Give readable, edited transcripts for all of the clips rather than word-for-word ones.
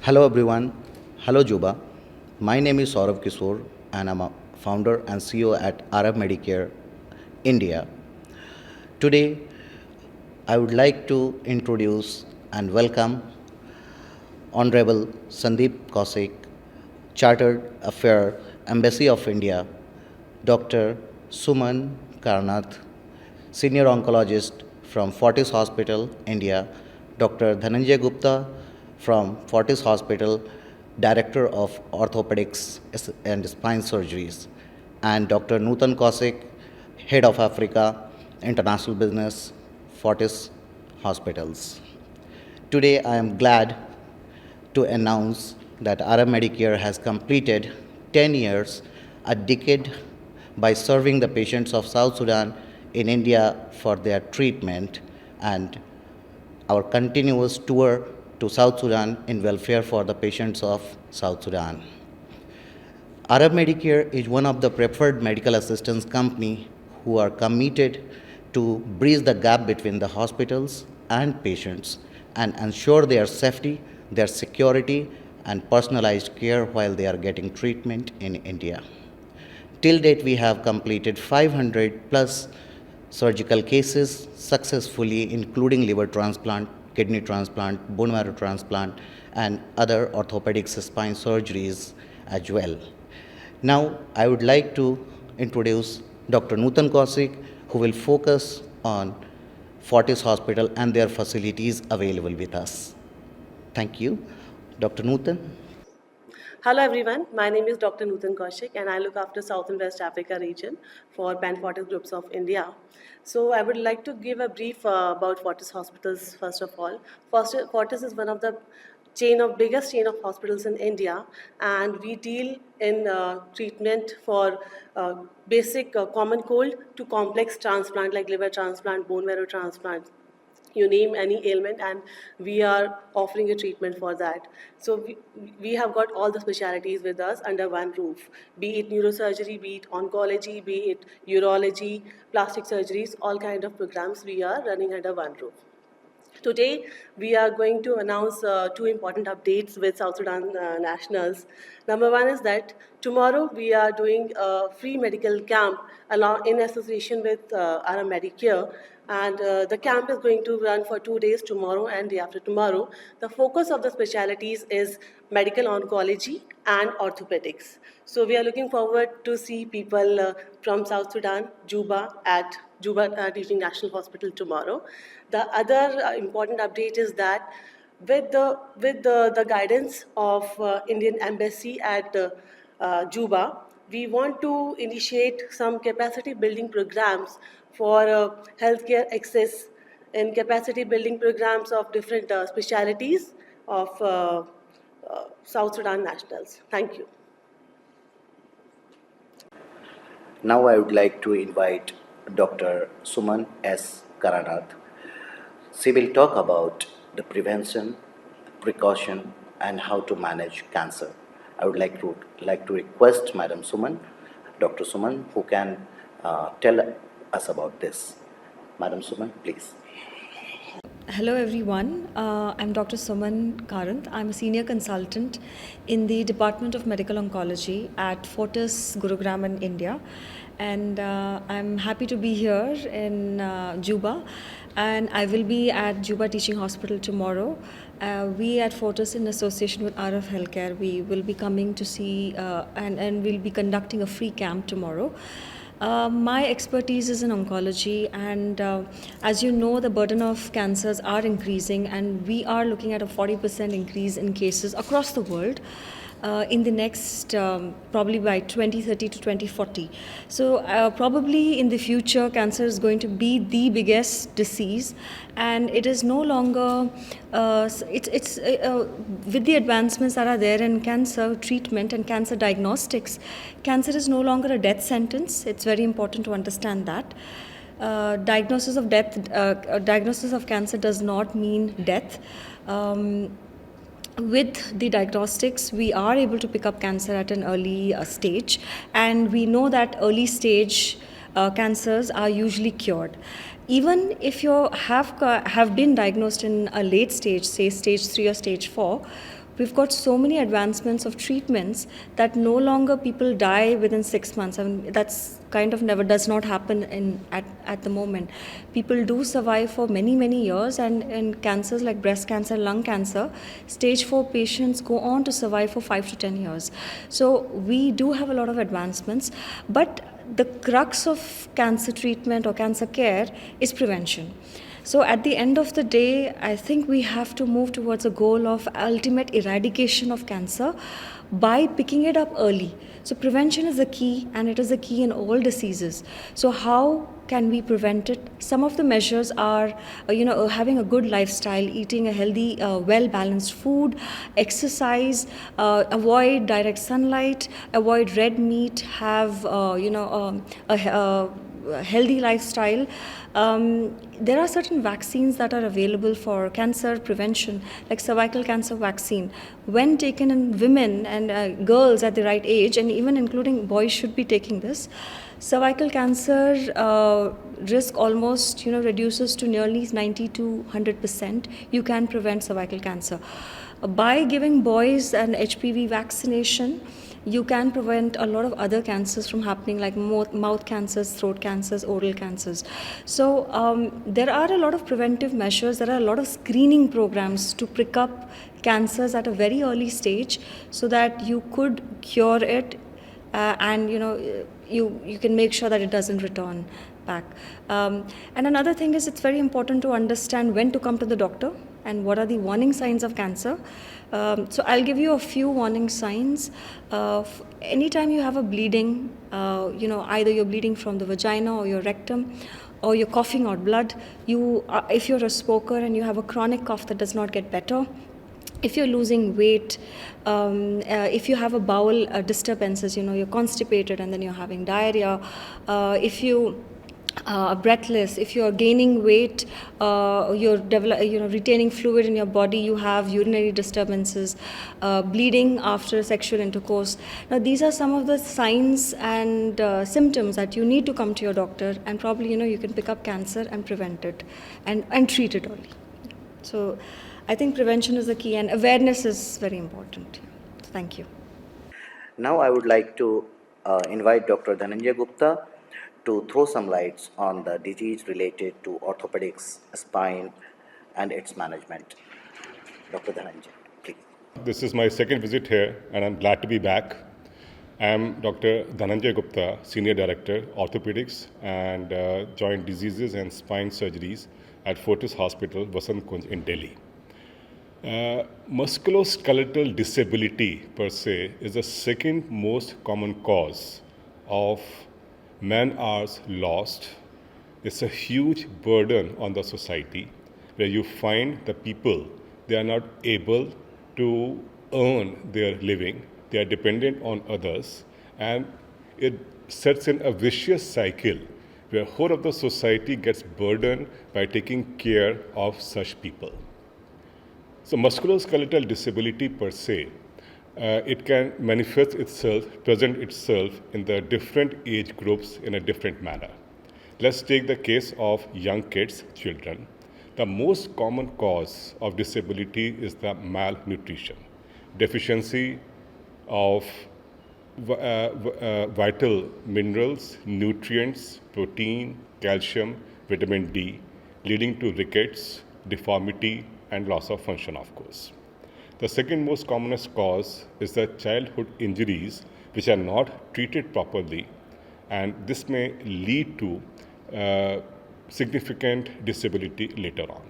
Hello everyone. Hello Juba. My name is Aarav and I'm a founder and CEO at Aarav Medicare, India. Today, I would like to introduce and welcome Honorable Sandeep Kaushik, Chartered Affair Embassy of India, Dr. Suman Karnath, Senior Oncologist from Fortis Hospital, India, Dr. Dhananjay Gupta from Fortis Hospital, Director of Orthopedics and Spine Surgeries, and Dr. Nutan Kaushik, Head of Africa International Business, Fortis Hospitals. Today, I am glad to announce that Aarav Medicare has completed 10 years, a decade, by serving the patients of South Sudan in India for their treatment and our continuous tour to South Sudan in welfare for the patients of South Sudan. Aarav Medicare is one of the preferred medical assistance company who are committed to bridge the gap between the hospitals and patients and ensure their safety, their security, and personalized care while they are getting treatment in India. Till date, we have completed 500 plus surgical cases successfully, including liver transplant, kidney transplant, bone marrow transplant, and other orthopedic spine surgeries as well. Now, I would like to introduce Dr. Nutan Kaushik, who will focus on Fortis Hospital and their facilities available with us. Thank you. Dr. Nutan. Hello everyone, my name is Dr. Nutan Kaushik and I look after South and West Africa region for Fortis Groups of India. So I would like to give a brief about Fortis Hospitals first of all. Fortis is one of the biggest chain of hospitals in India, and we deal in treatment for basic common cold to complex transplant like liver transplant, bone marrow transplant, you name any ailment, and we are offering a treatment for that. So we have got all the specialities with us under one roof, be it neurosurgery, be it oncology, be it urology, plastic surgeries, all kind of programs we are running under one roof. Today, we are going to announce two important updates with South Sudan nationals. Number one is that tomorrow we are doing a free medical camp in association with our Medicare, and the camp is going to run for 2 days, tomorrow and day after tomorrow. The focus of the specialities is medical oncology and orthopedics. So we are looking forward to see people from South Sudan, Juba, at Juba Teaching National Hospital tomorrow. The other important update is that with the guidance of Indian Embassy at Juba, we want to initiate some capacity building programs for healthcare access and capacity building programs of different specialities of South Sudan nationals. Thank you. Now I would like to invite Dr. Suman S. Karanath. She will talk about the prevention, precaution, and how to manage cancer. I would like to request Madam Suman, Dr. Suman, who can tell us about this. Madam Suman, please. Hello everyone, I'm Dr. Suman Karant. I'm a senior consultant in the Department of Medical Oncology at Fortis Gurugram in India, and I'm happy to be here in Juba, and I will be at Juba Teaching Hospital tomorrow. We at Fortis, in association with Aarav Healthcare, we will be coming to see and we'll be conducting a free camp tomorrow. My expertise is in oncology, and as you know, the burden of cancers are increasing, and we are looking at a 40% increase in cases across the world in the next probably by 2030 to 2040. So probably in the future, cancer is going to be the biggest disease, and it is no longer with the advancements that are there in cancer treatment and cancer diagnostics, cancer is no longer a death sentence. It's very important to understand that. Diagnosis of cancer does not mean death. With the diagnostics, we are able to pick up cancer at an early stage, and we know that early stage cancers are usually cured. Even if you have been diagnosed in a late stage, say stage 3 or stage 4, we've got so many advancements of treatments that no longer people die within 6 months. I mean, that's kind of never does not happen at the moment. People do survive for many years, and cancers like breast cancer, lung cancer, stage 4 patients go on to survive for 5 to 10 years. So we do have a lot of advancements, but the crux of cancer treatment or cancer care is prevention. So at the end of the day, I think we have to move towards a goal of ultimate eradication of cancer by picking it up early. So prevention is the key, and it is the key in all diseases. So how can we prevent it? Some of the measures are, having a good lifestyle, eating a healthy, well-balanced food, exercise, avoid direct sunlight, avoid red meat, have, a healthy lifestyle. There are certain vaccines that are available for cancer prevention, like cervical cancer vaccine. When taken in women and girls at the right age, and even including boys should be taking this, cervical cancer risk almost reduces to nearly 90 to 100%. You can prevent cervical cancer. By giving boys an HPV vaccination, you can prevent a lot of other cancers from happening, like mouth cancers, throat cancers, oral cancers. So there are a lot of preventive measures. There are a lot of screening programs to pick up cancers at a very early stage, so that you could cure it, and you can make sure that it doesn't return back. And another thing is, it's very important to understand when to come to the doctor and what are the warning signs of cancer. So I'll give you a few warning signs. Anytime you have a bleeding, either you're bleeding from the vagina or your rectum, or you're coughing out blood, if you're a smoker and you have a chronic cough that does not get better, if you're losing weight, if you have a bowel disturbances, you're constipated and then you're having diarrhea, if you breathless, if you're gaining weight, you're retaining fluid in your body, you have urinary disturbances, bleeding after sexual intercourse. Now these are some of the signs and symptoms that you need to come to your doctor, and probably you can pick up cancer and prevent it and treat it early. So I think prevention is the key, and awareness is very important. Thank you. Now I would like to invite Dr. Dhananjay Gupta to throw some lights on the disease related to orthopedics, spine, and its management. Dr. Dhananjay, please. This is my second visit here, and I'm glad to be back. I am Dr. Dhananjay Gupta, Senior Director, Orthopedics and Joint Diseases and Spine Surgeries at Fortis Hospital, Vasant Kunj in Delhi. Musculoskeletal disability per se is the second most common cause of man-hours lost. It's a huge burden on the society, where you find the people, they are not able to earn their living, they are dependent on others, and it sets in a vicious cycle where whole of the society gets burdened by taking care of such people. So musculoskeletal disability per se, it can manifest itself, present itself in the different age groups in a different manner. Let's take the case of young kids, children. The most common cause of disability is the malnutrition, deficiency of vital minerals, nutrients, protein, calcium, vitamin D, leading to rickets, deformity, and loss of function, of course. The second most commonest cause is the childhood injuries which are not treated properly, and this may lead to significant disability later on.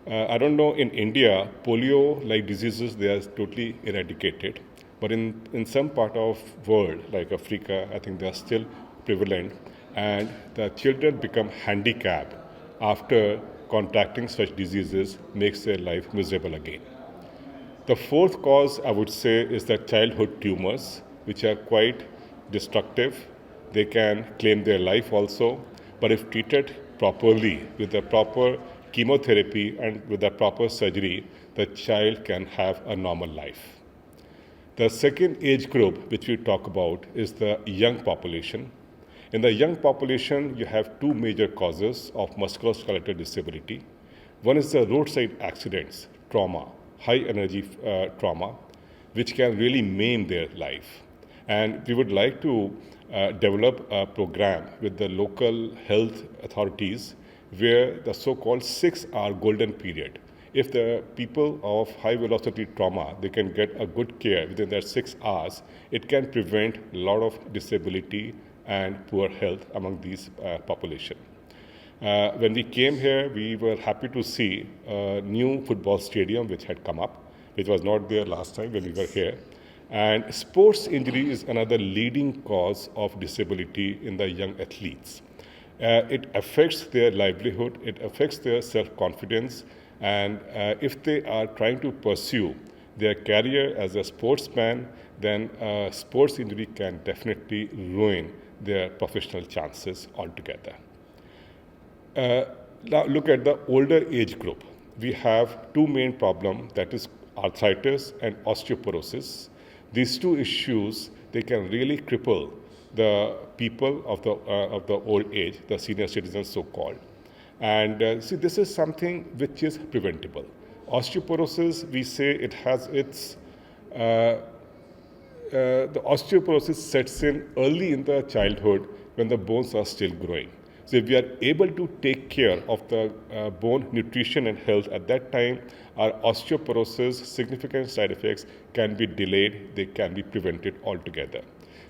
I don't know, in India, polio-like diseases, they are totally eradicated, but in some part of world, like Africa, I think they are still prevalent, and the children become handicapped after contracting such diseases, makes their life miserable again. The fourth cause, I would say, is the childhood tumors, which are quite destructive. They can claim their life also, but if treated properly with the proper chemotherapy and with the proper surgery, the child can have a normal life. The second age group which we talk about is the young population. In the young population, you have two major causes of musculoskeletal disability. One is the roadside accidents, trauma. high energy trauma, which can really maim their life. And we would like to develop a program with the local health authorities where the so-called 6-hour golden period. If the people of high velocity trauma, they can get a good care within that 6 hours, it can prevent a lot of disability and poor health among these population. When we came here, we were happy to see a new football stadium which had come up, which was not there last time when we were here. And sports injury is another leading cause of disability in the young athletes. It affects their livelihood, it affects their self-confidence, and if they are trying to pursue their career as a sportsman, then sports injury can definitely ruin their professional chances altogether. Now look at the older age group. We have two main problems, that is arthritis and osteoporosis. These two issues, they can really cripple the people of the old age, the senior citizens so-called. And see, this is something which is preventable. Osteoporosis, we say it has its the osteoporosis sets in early in the childhood when the bones are still growing. So if we are able to take care of the bone nutrition and health at that time, our osteoporosis significant side effects can be delayed, they can be prevented altogether.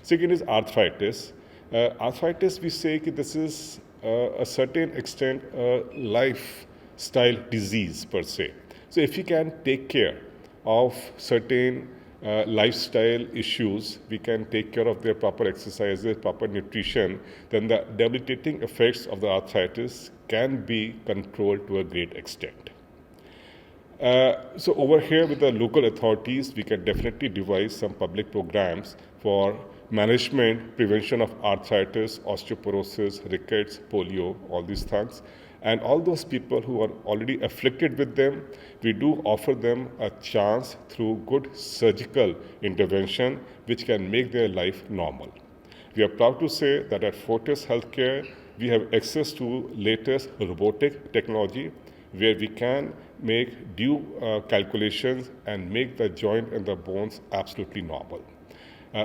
Second is arthritis. Arthritis, we say that this is a certain extent a lifestyle disease per se. So if you can take care of certain lifestyle issues, we can take care of their proper exercises, proper nutrition, then the debilitating effects of the arthritis can be controlled to a great extent. So over here with the local authorities, we can definitely devise some public programs for management, prevention of arthritis, osteoporosis, rickets, polio, all these things. And all those people who are already afflicted with them, we do offer them a chance through good surgical intervention, which can make their life normal. We are proud to say that at Fortis Healthcare, we have access to latest robotic technology, where we can make due calculations and make the joint and the bones absolutely normal.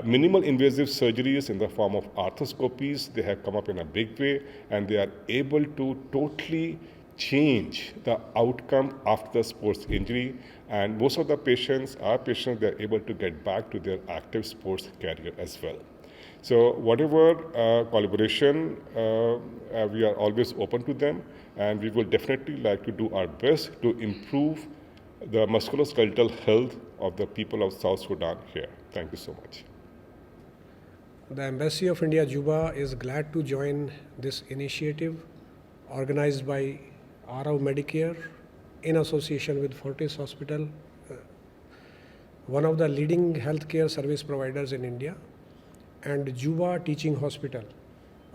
Minimal invasive surgeries in the form of arthroscopies, they have come up in a big way, and they are able to totally change the outcome after the sports injury. And most of the patients, our patients, they are able to get back to their active sports career as well. So whatever collaboration, we are always open to them, and we will definitely like to do our best to improve the musculoskeletal health of the people of South Sudan here. Thank you so much. The Embassy of India, Juba, is glad to join this initiative organized by Aarav Medicare in association with Fortis Hospital, one of the leading healthcare service providers in India, and Juba Teaching Hospital,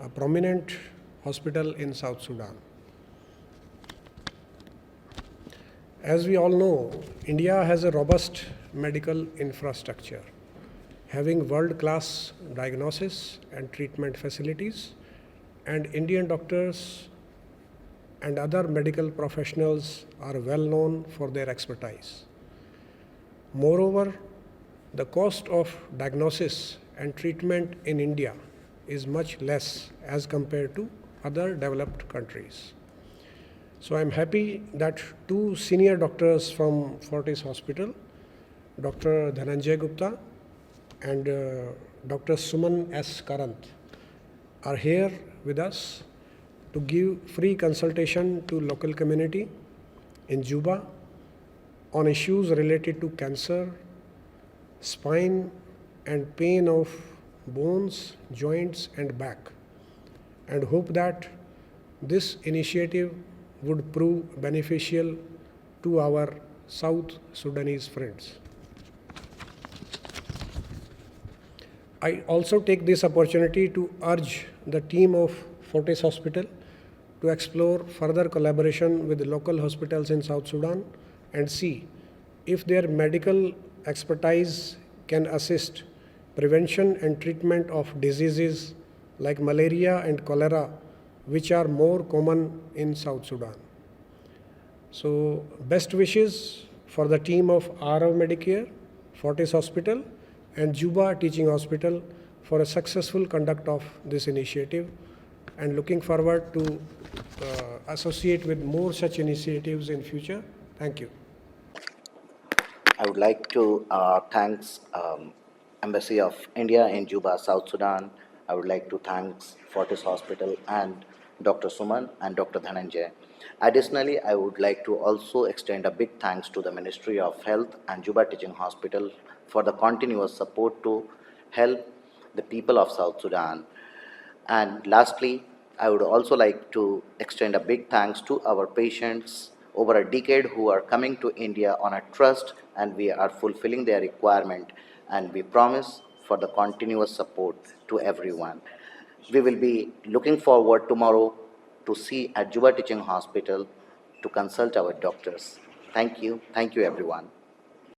a prominent hospital in South Sudan. As we all know, India has a robust medical infrastructure, having world-class diagnosis and treatment facilities, and Indian doctors and other medical professionals are well known for their expertise. Moreover, the cost of diagnosis and treatment in India is much less as compared to other developed countries. So I'm happy that two senior doctors from Fortis Hospital, Dr. Dhananjay Gupta and Dr. Suman S. Karant, are here with us to give free consultation to local community in Juba on issues related to cancer, spine and pain of bones, joints and back, and hope that this initiative would prove beneficial to our South Sudanese friends. I also take this opportunity to urge the team of Fortis Hospital to explore further collaboration with local hospitals in South Sudan and see if their medical expertise can assist prevention and treatment of diseases like malaria and cholera, which are more common in South Sudan. So, best wishes for the team of Aarav Medicare, Fortis Hospital, and Juba Teaching Hospital for a successful conduct of this initiative, and looking forward to associate with more such initiatives in future. Thank you. I would like to thanks Embassy of India in Juba, South Sudan. I would like to thanks Fortis Hospital and Dr. Suman and Dr. Dhananjay. Additionally, I would like to also extend a big thanks to the Ministry of Health and Juba Teaching Hospital for the continuous support to help the people of South Sudan. And lastly, I would also like to extend a big thanks to our patients over a decade who are coming to India on a trust, and we are fulfilling their requirement, and we promise for the continuous support to everyone. We will be looking forward tomorrow to see at Juba Teaching Hospital to consult our doctors. Thank you. Thank you, everyone.